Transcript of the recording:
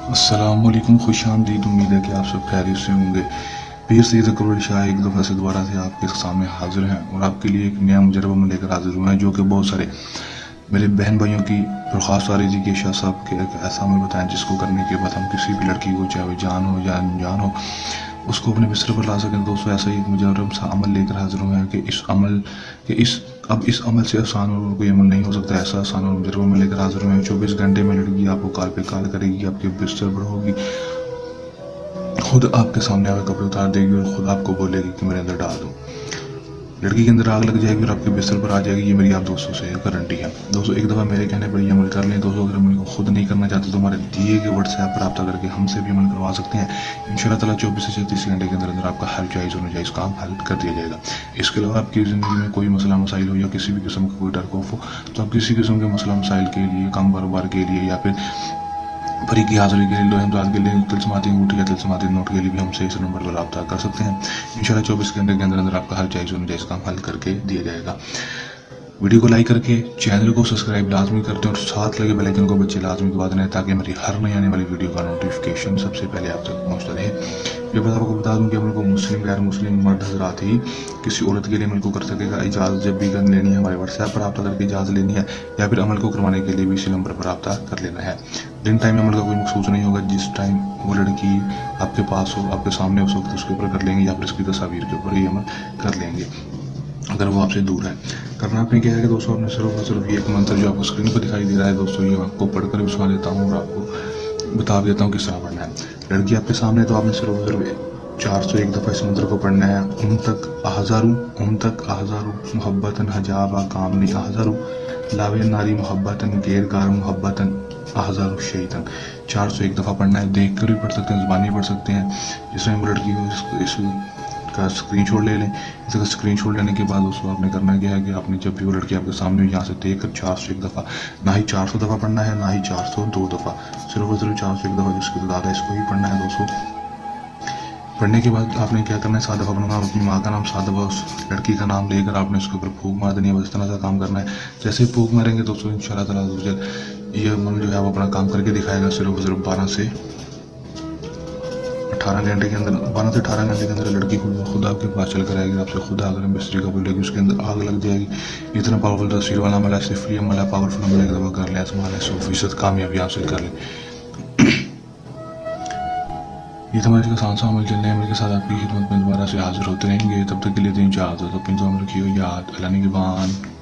अस्सलामुअलैकुम, खुशामदीद। उम्मीद है कि आप सब खैरियत से होंगे। पीर सैयद अकबर शाह एक दफ़ा से दोबारा से आपके सामने हाजिर हैं और आपके लिए एक नया मुजरबा में लेकर हाजिर हुए हैं, जो कि बहुत सारे मेरे बहन भाइयों की दरख्वास्त आ रही थी कि शाह साहब के एक ऐसा अमल बताएं जिसको करने के बाद हम किसी भी लड़की को, चाहे जान हो या अनजान हो, उसको अपने बिस्तर पर ला सकें। दोस्तों, ऐसा ही एक मुजरब सा अमल लेकर हाजिर हुए हैं कि इस अमल के इस अमल से आसान और कोई अमल नहीं हो सकता। ऐसा आसान और मुजरबा में लेकर हाजिर हुए हैं। 24 घंटे में लड़की आपको कॉल पे कॉल करेगी, आपके बिस्तर पर होगी, खुद आपके सामने आकर कपड़े उतार देगी और खुद आपको बोलेगी कि मेरे अंदर डाल दो। लड़की के अंदर आग लग जाएगी और आपके बिस्तर पर आ जाएगी। ये मेरी आप दोस्तों से गारंटी है। दोस्तों, एक दफ़ा मेरे कहने पर ये अमल कर लें। दोस्तों, अगर अमल को खुद नहीं करना चाहते तो हमारे दिए गए व्हाट्सएप पर रब्ता करके हमसे भी अमल करवा सकते हैं। इंशाल्लाह ताला 24 से 36 घंटे के अंदर अंदर आपका हर जायज़ और नाजायज़ काम हल कर दिया जाएगा। इसके अलावा आपकी ज़िंदगी में कोई मसला मसाइल हो या किसी भी किस्म का कोई डर खौफ हो, तो आप किसी किस्म के मसला मसाइल के लिए, काम कारोबार के लिए या फिर परी की हाजिरी के लिए, लोहमजाद के लिए, तिलस्माती अंगूठी या तिलस्माती नोट के लिए भी हमसे इस नंबर पर रब्ता कर सकते हैं। इंशाल्लाह 24 घंटे के अंदर अंदर आपका हर जायज़ और नाजायज़ काम हल करके दिया जाएगा। वीडियो को लाइक करके चैनल को सब्सक्राइब लाजमी करते हैं और साथ लगे बेल आइकन को बच्चे लाजमी दबा दें ताकि मेरी हर नई आने वाली वीडियो का नोटिफिकेशन सबसे पहले आप तक पहुंचता रहे। ये बात आपको बता दूं कि अमल को मुस्लिम गैर मुस्लिम मर्द हजरात ही किसी औरत के लिए अमल को कर सकेगा। इजाज़त जब भी कर लेनी है हमारे व्हाट्सएप पर रब्ता करके इजाज़त लेनी है, या फिर अमल को करवाने के लिए भी इसी नंबर पर रब्ता कर लेना है। दिन टाइम अमल का कोई मखसूस नहीं होगा। जिस टाइम वो लड़की आपके पास हो, आपके सामने उस वक्त उसके ऊपर कर लेंगे या फिर उसकी तस्वीर के ऊपर ही अमल कर लेंगे अगर वो आपसे दूर है। करना आपने क्या है कि दोस्तों, आपने सिर्फ और सिर्फ एक मंत्र जो आपको स्क्रीन पर दिखाई दे रहा है दोस्तों, ये आपको पढ़कर भी सुना देता हूँ और आपको बता देता हूँ किस तरह पढ़ना है। लड़की आपके सामने, तो आपने सिर्फ और सिर्फ 401 दफ़ा इस मंत्र को पढ़ना है। उम तक आहजारू मोहब्बतन हजाबा कामनी आहजारू लावे नारी मोहब्बतन गैर गार मोहब्बतन आहजारू शैतन। 401 दफ़ा पढ़ना है। देख कर भी पढ़ सकते हैं, ज़बानी पढ़ सकते हैं। जिसमें लड़की हो इस का स्क्रीनशॉट ले लें। इसका स्क्रीनशॉट लेने के बाद दोस्तों आपने करना क्या है कि आपने जब भी वो लड़की आपके सामने यहाँ से देख कर 401 दफ़ा, ना ही 400 दफ़ा पढ़ना है, ना ही 402 दफ़ा, सिर्फ और सिर्फ 401 दफ़ा जिसकी तादाद है इसको ही पढ़ना है। दोस्तों, पढ़ने के बाद आपने क्या करना है, 7 दफ़ा अपना नाम, अपनी माँ का नाम, 7 दफ़ा उस लड़की का नाम लेकर आपने उसके ऊपर फूंक मार देनी है। इस तरह का काम करना है। जैसे ही फूंक मारेंगे दोस्तों, इंशाल्लाह ताला ये अमल जो है वो अपना काम करके दिखाएगा। सिर्फ और सिर्फ 12 से 18 घंटे के अंदर, 12 से 18 घंटे के अंदर लड़की खुद आपके पास चल कर आएगी, आपसे खुद आकर बिस्तरी का बोलेगी, उसके अंदर आग लग जाएगी। इतना पावरफुल तस्वीर वाला अमल है, सिर्फ ये अमल है, पावरफुल अमल एक दफ़ा कर लें, आसमान है 100% कामयाबी हासिल कर लें। ये तो हमारे आसान सा अमल चलने अमल के साथ आपकी खिदमत में दोबारा से हाजिर होते रहेंगे। तब तक के लिए दिन चाहते अपनी तो अमल की हो याद, अल्लाह निगहबान।